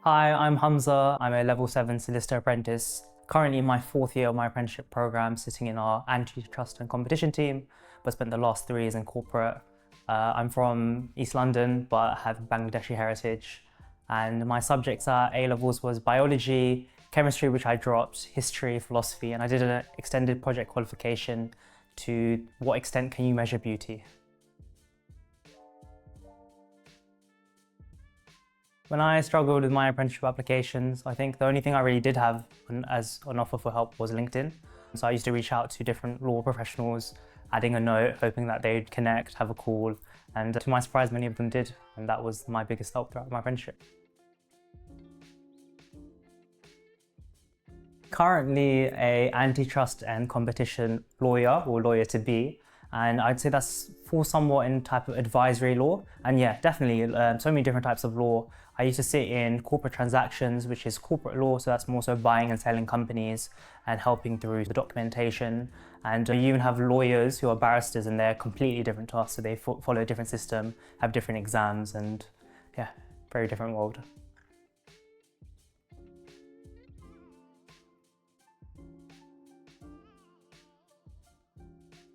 Hi, I'm Hamza. I'm a level 7 Solicitor Apprentice. Currently in my 4th year of my apprenticeship program, sitting in our antitrust and competition team, but spent the last 3 years in corporate. I'm from East London, but have Bangladeshi heritage. And my subjects at A-levels was biology, chemistry, which I dropped, history, philosophy, and I did an extended project qualification to what extent can you measure beauty. When I struggled with my apprenticeship applications, I think the only thing I really did have as an offer for help was LinkedIn. So I used to reach out to different law professionals, adding a note, hoping that they'd connect, have a call. And to my surprise, many of them did. And that was my biggest help throughout my apprenticeship. Currently a antitrust and competition lawyer or lawyer to be. And I'd say that's falls somewhat in type of advisory law. And yeah, definitely so many different types of law. I used to sit in corporate transactions, which is corporate law. So that's more so buying and selling companies and helping through the documentation. And you even have lawyers who are barristers and they're completely different to us. So they follow a different system, have different exams and yeah, very different world.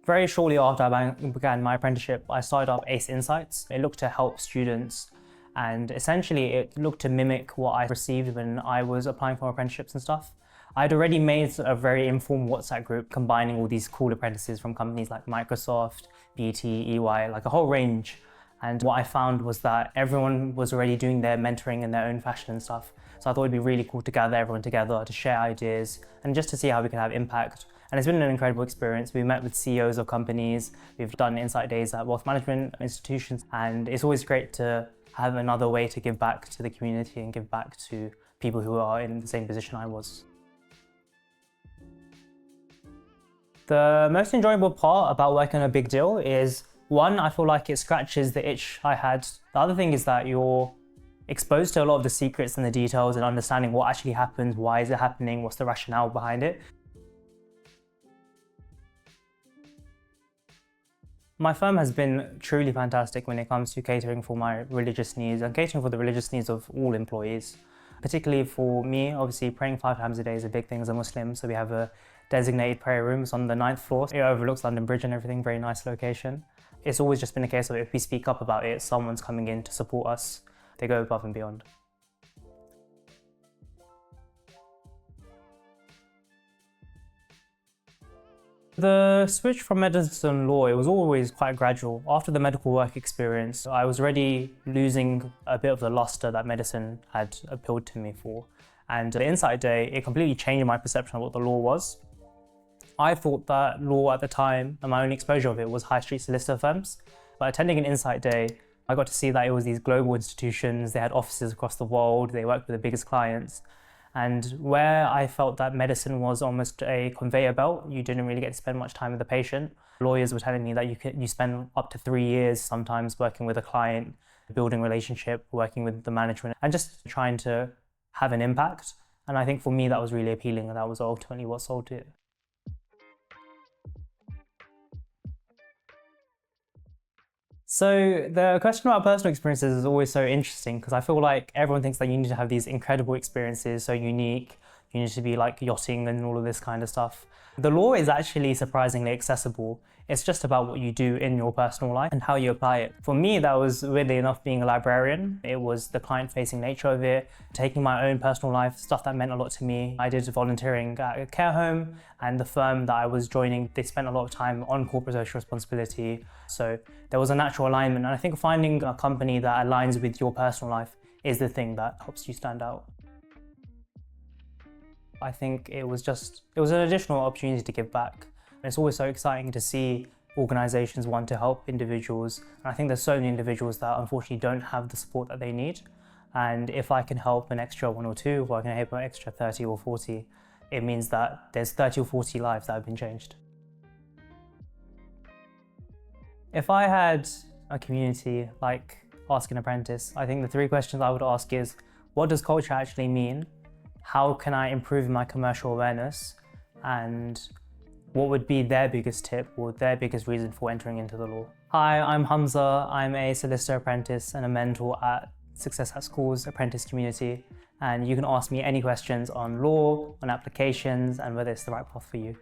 Very shortly after I began my apprenticeship, I started up ACE Insights. It looked to help students and essentially it looked to mimic what I received when I was applying for apprenticeships and stuff. I'd already made a very informal WhatsApp group combining all these cool apprentices from companies like Microsoft, BT, EY, like a whole range. And what I found was that everyone was already doing their mentoring in their own fashion and stuff. So I thought it'd be really cool to gather everyone together, to share ideas, and just to see how we can have impact. And it's been an incredible experience. We met with CEOs of companies, we've done insight days at wealth management institutions, and it's always great to have another way to give back to the community and give back to people who are in the same position I was. The most enjoyable part about working on a big deal is, one, I feel like it scratches the itch I had. The other thing is that you're exposed to a lot of the secrets and the details and understanding what actually happens, why is it happening, what's the rationale behind it. My firm has been truly fantastic when it comes to catering for my religious needs and catering for the religious needs of all employees. Particularly for me, obviously praying 5 times a day is a big thing as a Muslim, so we have a designated prayer rooms on the 9th floor. It overlooks London Bridge and everything, very nice location. It's always just been a case of if we speak up about it, someone's coming in to support us. They go above and beyond. The switch from medicine law, it was always quite gradual. After the medical work experience, I was already losing a bit of the luster that medicine had appealed to me for. And the Insight Day, it completely changed my perception of what the law was. I thought that law at the time, and my only exposure of it was high street solicitor firms. But attending an Insight Day, I got to see that it was these global institutions, they had offices across the world, they worked with the biggest clients. And where I felt that medicine was almost a conveyor belt, you didn't really get to spend much time with the patient. Lawyers were telling me that you spend up to 3 years sometimes working with a client, building relationship, working with the management, and just trying to have an impact. And I think for me that was really appealing, and that was ultimately what sold it. So the question about personal experiences is always so interesting because I feel like everyone thinks that you need to have these incredible experiences, so unique, you need to be like yachting and all of this kind of stuff. The law is actually surprisingly accessible. It's just about what you do in your personal life and how you apply it. For me, that was weirdly enough being a librarian. It was the client-facing nature of it, taking my own personal life, stuff that meant a lot to me. I did volunteering at a care home, and the firm that I was joining, they spent a lot of time on corporate social responsibility. So there was a natural alignment. And I think finding a company that aligns with your personal life is the thing that helps you stand out. I think it was an additional opportunity to give back. And it's always so exciting to see organisations want to help individuals. And I think there's so many individuals that unfortunately don't have the support that they need. And if I can help an extra 1 or 2, or I can help an extra 30 or 40, it means that there's 30 or 40 lives that have been changed. If I had a community like Ask an Apprentice, I think the 3 questions I would ask is, what does culture actually mean? How can I improve my commercial awareness? And what would be their biggest tip or their biggest reason for entering into the law? Hi, I'm Hamza. I'm a solicitor apprentice and a mentor at Success at School's Apprentice community, and you can ask me any questions on law, on applications, and whether it's the right path for you.